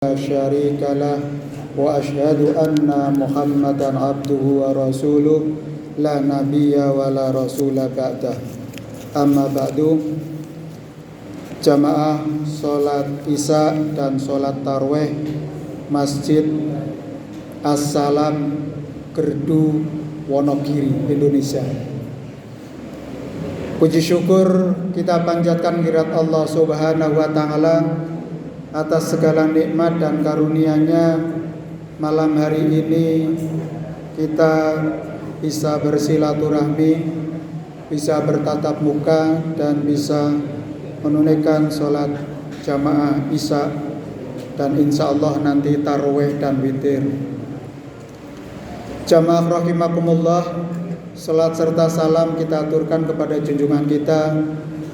لا شريك له وأشهد أن محمدا عبده ورسوله لا نبي ولا رسول بعده أما بعد. Jamaah sholat isya dan sholat tarweh Masjid As-Salam Gerdu Wonogiri, Indonesia. Puji syukur kita panjatkan kehadirat Allah Subhanahu wa Ta'ala atas segala nikmat dan karunia-Nya. Malam hari ini kita bisa bersilaturahmi, bisa bertatap muka, dan bisa menunaikan sholat jamaah isya dan insya Allah nanti tarawih dan witir. Jamaah rahimakumullah, salat serta salam kita aturkan kepada junjungan kita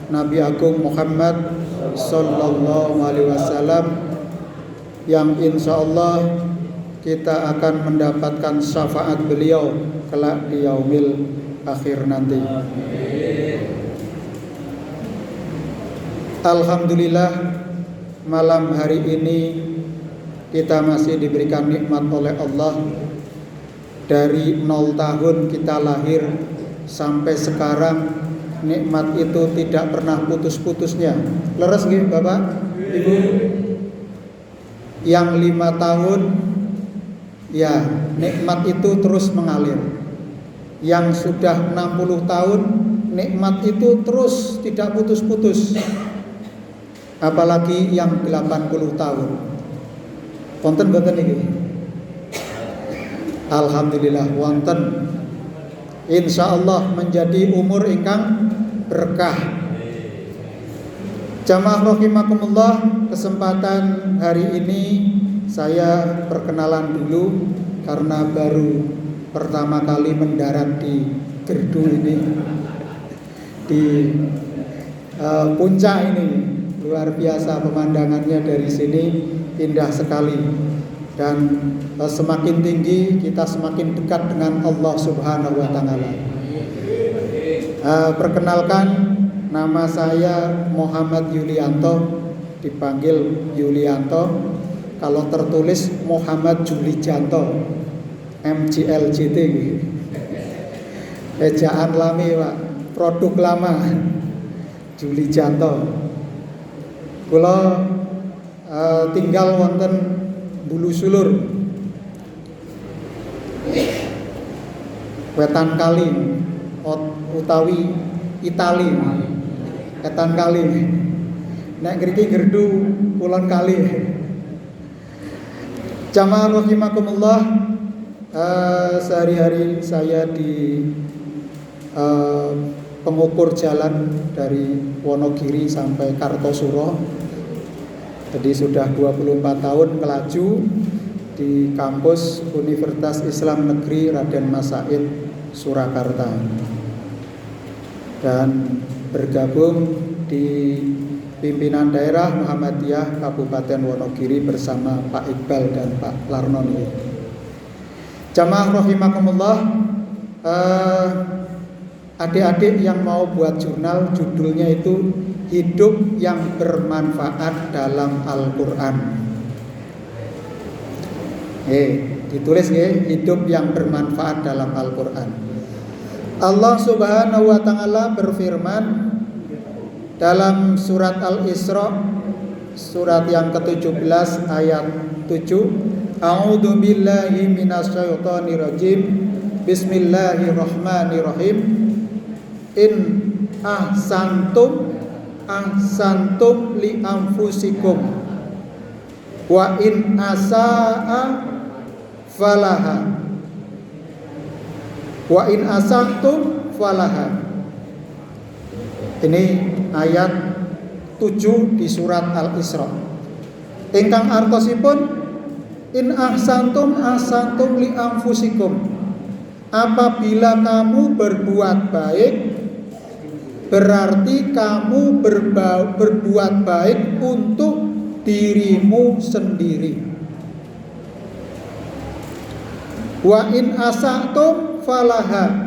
Nabi Agung Muhammad Sallallahu Alaihi Wasallam, yang insya Allah kita akan mendapatkan syafaat beliau kelak di yaumil akhir nanti. Alhamdulillah, malam hari ini kita masih diberikan nikmat oleh Allah. Dari 0 tahun kita lahir sampai sekarang, nikmat itu tidak pernah putus-putusnya. Leres nggih Bapak, Ibu? Yang 5 tahun, ya nikmat itu terus mengalir. Yang sudah 60 tahun, nikmat itu terus tidak putus-putus. Apalagi yang 80 tahun. Wonten boten niki? Alhamdulillah wonten. Insyaallah menjadi umur ingkang berkah. Jamaah rahimakumullah, kesempatan hari ini saya perkenalan dulu karena baru pertama kali mendarat di Gerdu ini, di puncak ini. Luar biasa pemandangannya dari sini, indah sekali. Dan semakin tinggi kita semakin dekat dengan Allah Subhanahu wa Ta'ala. Perkenalkan, nama saya Muhammad Yulianto, dipanggil Yulianto. Kalau tertulis Muhammad Julijanto, MJLJT, ejaan lami Pak, produk lama, Julijanto. Kula tinggal wonten Bulu Sulur, Wetan Kali utawi Itali, Wetan Kali. Nek ngriki Gerdu Kulon Kali. Jamaah rahimakumullah, sehari-hari saya di pengukur jalan dari Wonogiri sampai Kartosuro. Jadi sudah 24 tahun melaju di kampus Universitas Islam Negeri Raden Mas Said, Surakarta, dan bergabung di pimpinan daerah Muhammadiyah Kabupaten Wonogiri bersama Pak Iqbal dan Pak Larnon. Jamaah rahimakumullah, adik-adik yang mau buat jurnal, judulnya itu Hidup yang Bermanfaat dalam Al-Quran. Ditulis Hidup yang Bermanfaat dalam Al-Quran. Allah Subhanahu wa Ta'ala berfirman dalam surat Al-Isra, surat yang ke-17 ayat 7. A'udzu billahi minasyaitonir rajim. Bismillahirrahmanirrahim. In ahsantum li anfusikum wa in asaa falaha wa in asantum falaha. Ini ayat 7 di surat Al-Isra. Ingkang artosipun in ahsantum li anfusikum. Apabila kamu berbuat baik, berarti kamu berbuat baik untuk dirimu sendiri. Wa in asatum falaha.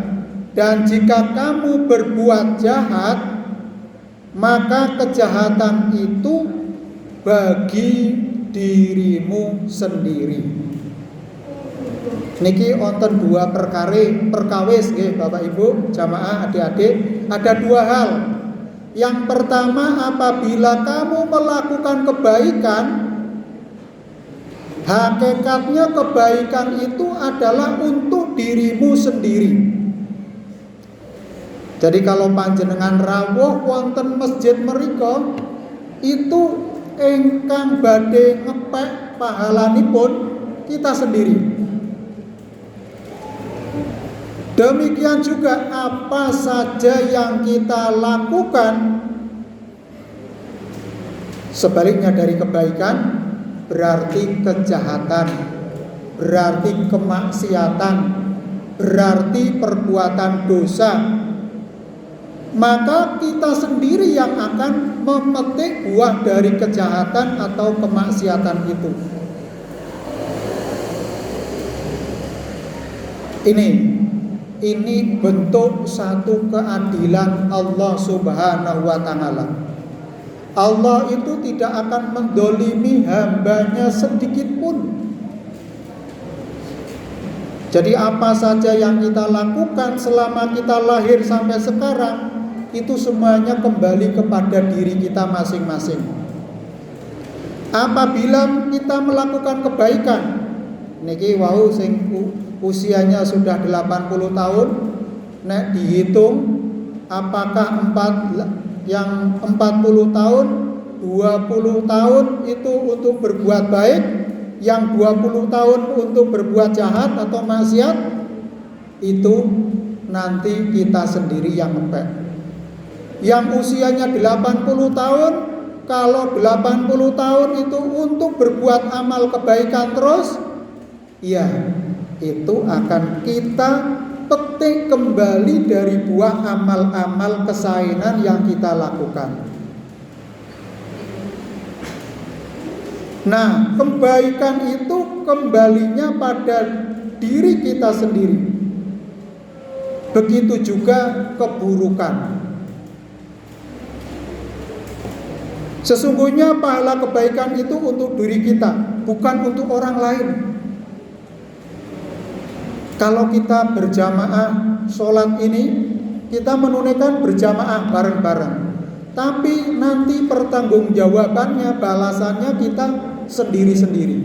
Dan jika kamu berbuat jahat, maka kejahatan itu bagi dirimu sendiri. Niki wonten dua perkawis nggih Bapak Ibu, jamaah adik-adik, ada dua hal. Yang pertama, apabila kamu melakukan kebaikan, hakikatnya kebaikan itu adalah untuk dirimu sendiri. Jadi kalau panjenengan rawuh wonten masjid mriku, itu ingkang badhe ngepek pahalanipun kita sendiri. Demikian juga apa saja yang kita lakukan sebaliknya dari kebaikan berarti kejahatan, berarti kemaksiatan, berarti perbuatan dosa. Maka kita sendiri yang akan memetik buah dari kejahatan atau kemaksiatan itu. Ini bentuk satu keadilan Allah Subhanahu wa ta'ala. Allah itu tidak akan mendolimi hambanya sedikit pun. Jadi apa saja yang kita lakukan selama kita lahir sampai sekarang, itu semuanya kembali kepada diri kita masing-masing. Apabila kita melakukan kebaikan, niki wau sing usianya sudah 80 tahun, nek dihitung apakah 40 tahun, 20 tahun itu untuk berbuat baik, yang 20 tahun untuk berbuat jahat atau maksiat, itu nanti kita sendiri yang ngepek. Yang usianya 80 tahun, kalau 80 tahun itu untuk berbuat amal kebaikan terus, ya itu akan kita petik kembali dari buah amal-amal kesaenan yang kita lakukan. Nah, kebaikan itu kembalinya pada diri kita sendiri. Begitu juga keburukan. Sesungguhnya pahala kebaikan itu untuk diri kita, bukan untuk orang lain. Kalau kita berjamaah sholat ini, kita menunaikan berjamaah bareng-bareng. Tapi nanti pertanggungjawabannya, balasannya kita sendiri-sendiri.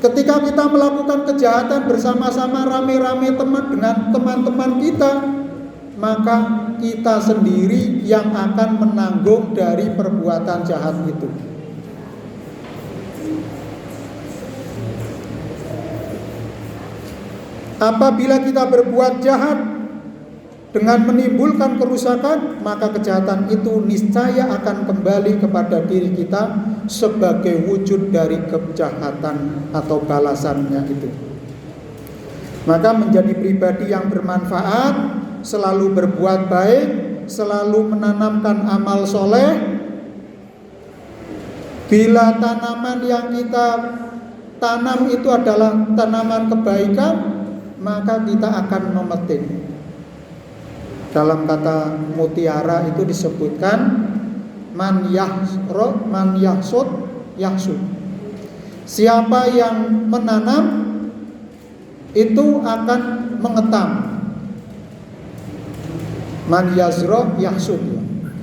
Ketika kita melakukan kejahatan bersama-sama rame-rame dengan teman-teman kita, maka kita sendiri yang akan menanggung dari perbuatan jahat itu. Apabila kita berbuat jahat dengan menimbulkan kerusakan, maka kejahatan itu niscaya akan kembali kepada diri kita sebagai wujud dari kejahatan atau balasannya itu. Maka menjadi pribadi yang bermanfaat, selalu berbuat baik, selalu menanamkan amal soleh. Bila tanaman yang kita tanam itu adalah tanaman kebaikan, maka kita akan memetik. Dalam kata mutiara itu disebutkan man yahsud yahsud. Siapa yang menanam itu akan mengetam. Man yazra yahsud.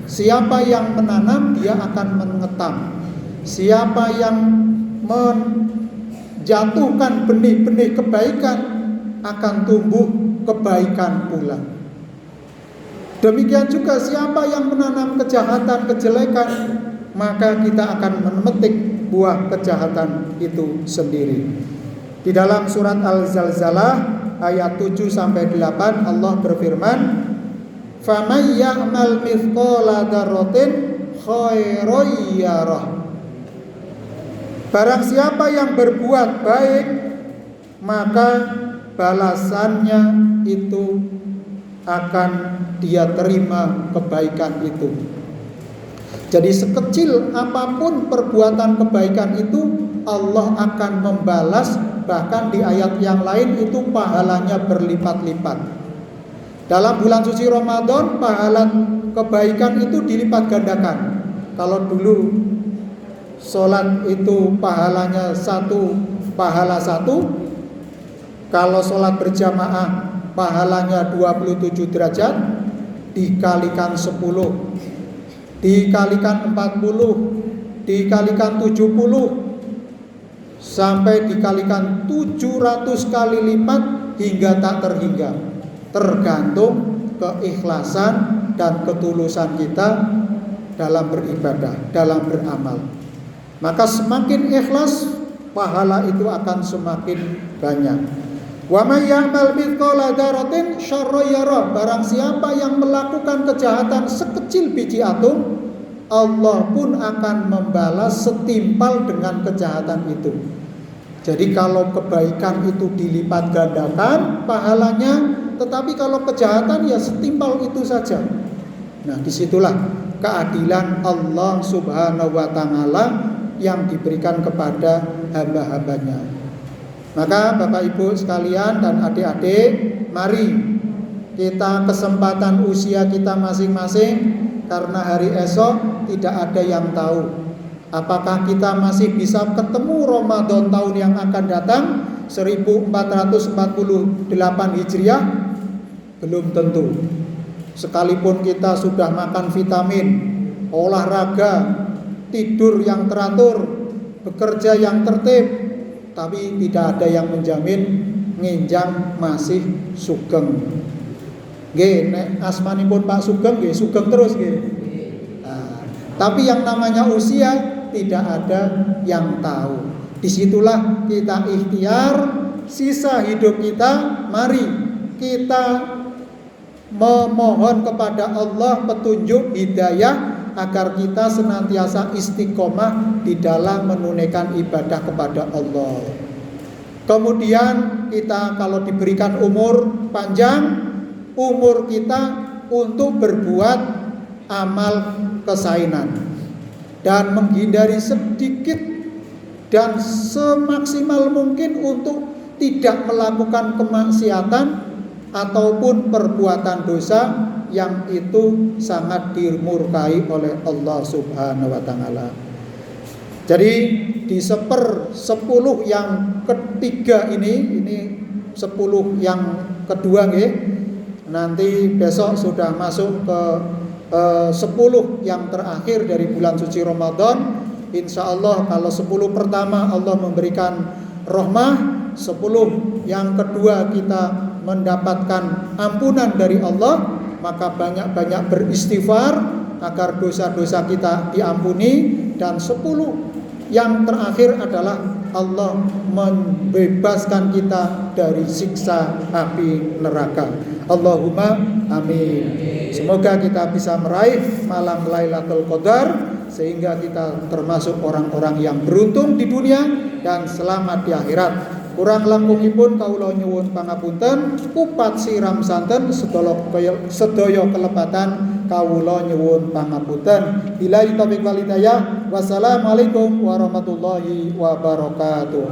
Siapa yang menanam dia akan mengetam. Siapa yang menjatuhkan benih-benih kebaikan akan tumbuh kebaikan pula. Demikian juga siapa yang menanam kejahatan, kejelekan, maka kita akan memetik buah kejahatan itu sendiri. Di dalam surat Al-Zalzalah ayat 7 sampai 8 Allah berfirman, "Faman ya'mal mithqala dzarratin khairan yarah." Barang siapa yang berbuat baik, maka balasannya itu akan dia terima kebaikan itu. Jadi sekecil apapun perbuatan kebaikan itu, Allah akan membalas. Bahkan di ayat yang lain itu pahalanya berlipat-lipat. Dalam bulan suci Ramadan, pahala kebaikan itu dilipat gandakan. Kalau dulu sholat itu pahalanya pahala 1. Kalau sholat berjamaah pahalanya 27 derajat, dikalikan 10, dikalikan 40, dikalikan 70, sampai dikalikan 700 kali lipat hingga tak terhingga. Tergantung keikhlasan dan ketulusan kita dalam beribadah, dalam beramal. Maka semakin ikhlas, pahala itu akan semakin banyak. Wa may ya'mal mithqala dzarratin syarran yarah. Barang siapa yang melakukan kejahatan sekecil biji atom, Allah pun akan membalas setimpal dengan kejahatan itu. Jadi kalau kebaikan itu dilipat gandakan pahalanya, tetapi kalau kejahatan ya setimpal itu saja. Nah, disitulah keadilan Allah Subhanahu wa ta'ala yang diberikan kepada hamba-hambanya. Maka Bapak Ibu sekalian dan adik-adik, mari kita kesempatan usia kita masing-masing, karena hari esok tidak ada yang tahu apakah kita masih bisa ketemu Ramadan tahun yang akan datang 1448 Hijriah. Belum tentu. Sekalipun kita sudah makan vitamin, olahraga, tidur yang teratur, bekerja yang tertib, tapi tidak ada yang menjamin nginjang masih sugeng. Nggih, nek asmanipun Pak Sugeng nggih sugeng terus nggih. Nah, tapi yang namanya usia tidak ada yang tahu. Disitulah kita ikhtiar sisa hidup kita, mari kita memohon kepada Allah petunjuk hidayah agar kita senantiasa istiqomah di dalam menunaikan ibadah kepada Allah. Kemudian kita kalau diberikan umur panjang, umur kita untuk berbuat amal kesainan dan menghindari sedikit dan semaksimal mungkin untuk tidak melakukan kemaksiatan ataupun perbuatan dosa yang itu sangat dimurkai oleh Allah Subhanahu wa ta'ala. Jadi di 10 yang ketiga ini 10 yang kedua nggih. Nanti besok sudah masuk ke 10 yang terakhir dari bulan suci Ramadan. Insya Allah kalau 10 pertama Allah memberikan rahmah, 10 yang kedua kita mendapatkan ampunan dari Allah, maka banyak-banyak beristighfar agar dosa-dosa kita diampuni. Dan 10 yang terakhir adalah Allah membebaskan kita dari siksa api neraka. Allahumma amin. Semoga kita bisa meraih malam Lailatul Qadar sehingga kita termasuk orang-orang yang beruntung di dunia dan selamat di akhirat. Kurang langkungipun kawula nyuwun pangapunten, upat siram santen sedaya kelepatan kawula nyuwun pangapunten. Billahi taufiq wal hidayah. Wassalamualaikum warahmatullahi wabarakatuh.